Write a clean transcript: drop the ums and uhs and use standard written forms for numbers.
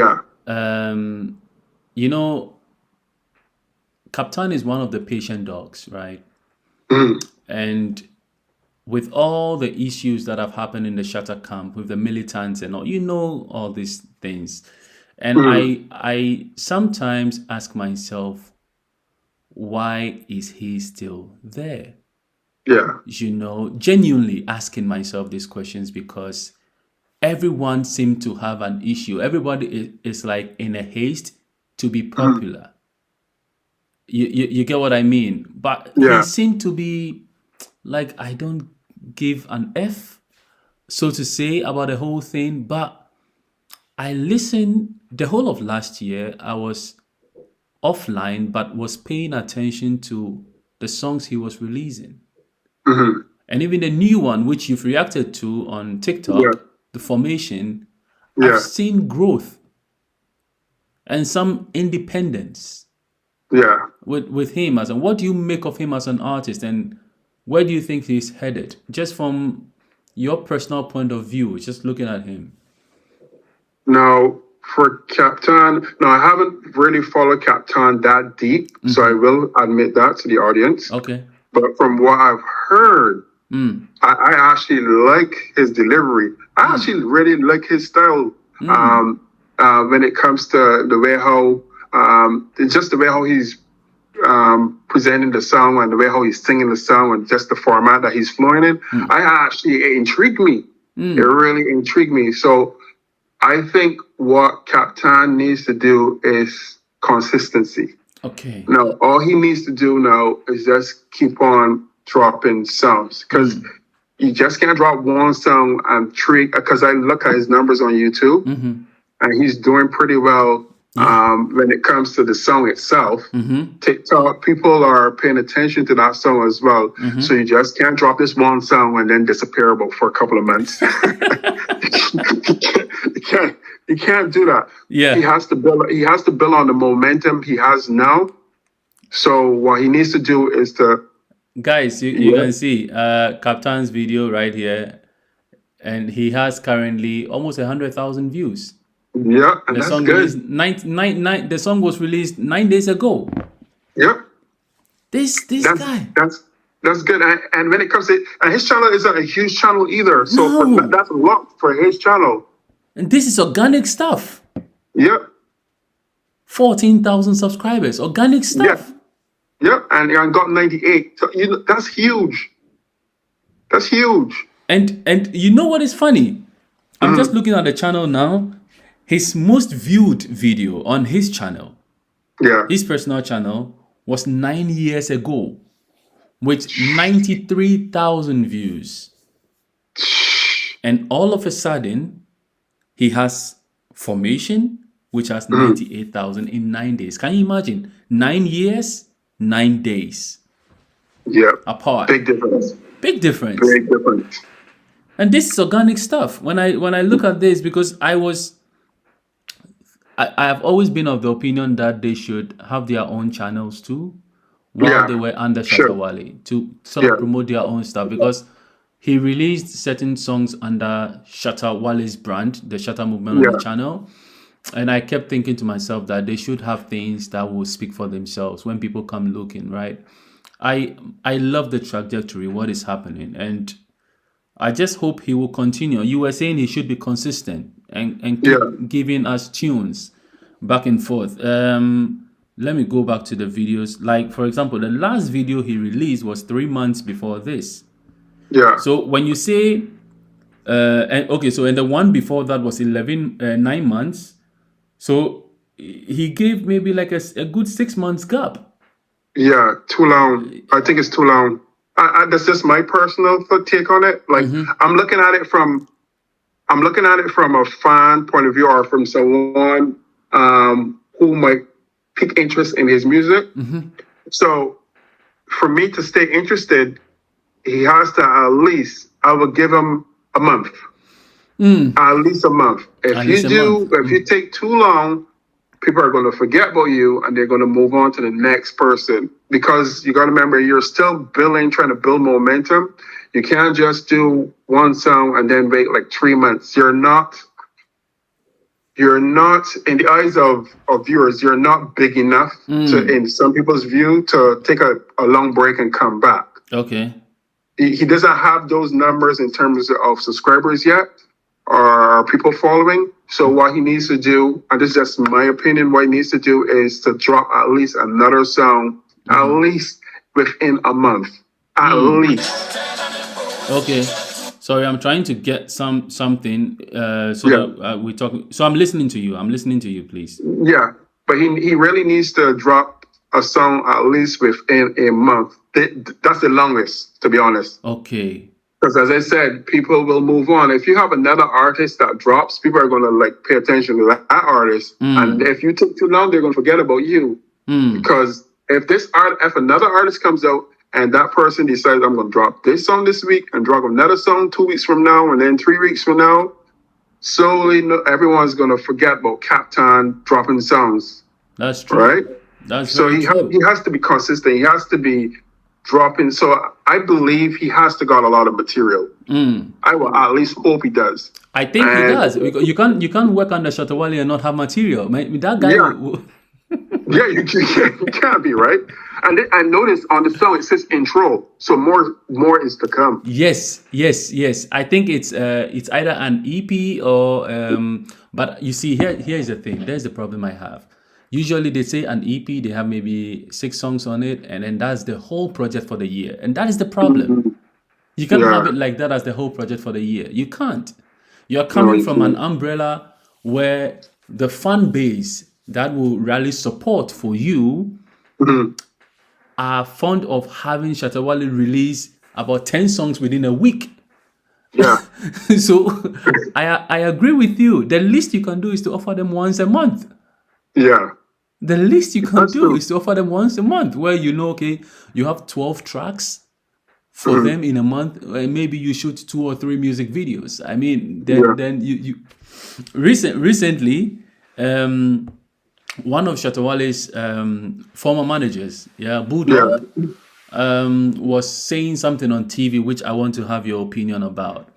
Yeah. Um, you know, Captan is one of the patient dogs, right? Mm, And with all the issues that have happened in the Shatta camp with the militants and all, all these things. And mm, I sometimes ask myself, why is he still there? yeah. Genuinely asking myself these questions because everyone seemed to have an issue. Everybody is like in a haste to be Mm, popular. You get what I mean? But he yeah. seemed to be like, I don't give an F, so to say, about the whole thing. But I listened the whole of last year. I was offline, but was paying attention to the songs he was releasing. Mm, And even the new one, which you've reacted to on yeah. TikTok, the formation, I've Yeah. seen growth and some independence Yeah. with him as what do you make of him as an artist, and where do you think he's headed? Just from your personal point of view, just looking at him. Now, for Captain, no, I haven't really followed Captain that deep, so I will admit that to the audience. Okay. But from what I've heard, Mm. I actually like his delivery. I Mm. actually really like his style. Mm. When it comes to the way how, just the way how he's presenting the song and the way how he's singing the song and just the format that he's flowing in, Mm. I actually it intrigued me. It Mm. really intrigued me. So I think what Captain needs to do is consistency. Okay. Now, all he needs to do now is just keep on dropping songs because Mm. you just can't drop one song and three. Because I look at his numbers on YouTube Mm-hmm. and he's doing pretty well Yeah. when it comes to the song itself. Mm-hmm. TikTok, people are paying attention to that song as well. So Mm-hmm. you just can't drop this one song and then disappear about for a couple of months. you can't, you can't do that. He Yeah. has to build. He has to build on the momentum he has now. So what he needs to do is to Guys, you yeah, can see Captain's video right here, and he has currently almost 100,000 views. yeah, and The that's song good. released the song was released 9 days ago. Yep, This that's guy. that's that's good. And when it comes to and his channel isn't a huge channel either. So for No. that's a lot for his channel. And this is organic stuff. Yep, 14,000 subscribers. Organic yep, stuff. yep, and got 98. So that's huge. That's huge. And you know what is funny? I'm just Mhm. looking at the channel now. His most viewed video on his channel, Yeah, his personal channel, was 9 years ago with 93,000 views. And all of a sudden, he has Formation, which has Mhm. 98,000 in 9 days. Can you imagine? 9 years, 9 days Yeah, apart. big difference. Big difference. Big difference. And this is organic stuff. When I look at this, because I have always been of the opinion that they should have their own channels too, while they Yeah, were under sure. Shatawale to sort of Yeah, promote their own stuff, because he released certain songs under Shatawale's brand, the Shatta movement on the yeah, channel. And I kept thinking to myself that they should have things that will speak for themselves when people come looking, right? I love the trajectory, what is happening, and I just hope he will continue. You were saying he should be consistent and yeah. keep giving us tunes back and forth. Let me go back to the videos. Like, for example, the last video he released was 3 months before this. Yeah, So when you say, and the one before that was 9 months. So he gave maybe like a good 6 months gap. yeah, too long. I think it's too long. That's just my personal take on it. Like Mm-hmm. I'm looking at it from a fan point of view or from someone who might pick interest in his music. Mm-hmm. So for me to stay interested, he has to at least I would give him a month. At least a month. At least a month. If you take too long, people are going to forget about you and they're going to move on to the next person because you got to remember you're still trying to build momentum. You can't just do one song and then wait like 3 months. You're not you're not in the eyes of viewers, you're not big enough to, in some people's view, to take a long break and come back. Okay. He doesn't have those numbers in terms of subscribers yet or people following. So what he needs to do, and this is just my opinion, what he needs to do is to drop at least another song, at least within a month. At least. Okay. Sorry, I'm trying to get something so Yeah. that we talk. So I'm listening to you. I'm listening to you, please. Yeah. But he really needs to drop a song at least within a month. That's the longest, to be honest. Okay. Because as I said, people will move on. If you have another artist that drops, people are going to like pay attention to that artist. And if you take too long, they're going to forget about you. Because if another artist comes out and that person decides, I'm going to drop this song this week and drop another song 2 weeks from now and then 3 weeks from now, slowly everyone's going to forget about Captan dropping songs. That's true. Right? That's so very true. he has to be consistent. He has to be dropping. So I believe he has to got a lot of material. I will at least hope he does. I think he does. You can't work under Shatta Wale and not have material. That guy. Yeah, you can't be, right. And notice on the song it says intro, so more is to come. Yes. I think it's either an EP or but you see here's the thing. There's the problem I have. Usually they say an EP, they have maybe 6 songs on it, and then that's the whole project for the year. And that is the problem. You can't have it like that as the whole project for the year. You can't. You're coming from an umbrella where the fan base that will rally support for you are fond of having Shatta Wale release about 10 songs within a week. Yeah. So I agree with you. The least you can do is to offer them once a month. Yeah. The least you can do is to offer them once a month, where okay, you have 12 tracks for them in a month, and maybe you shoot 2 or 3 music videos. I mean, then you recently, one of Shatta Wale's former managers, Bulldog, was saying something on TV which I want to have your opinion about.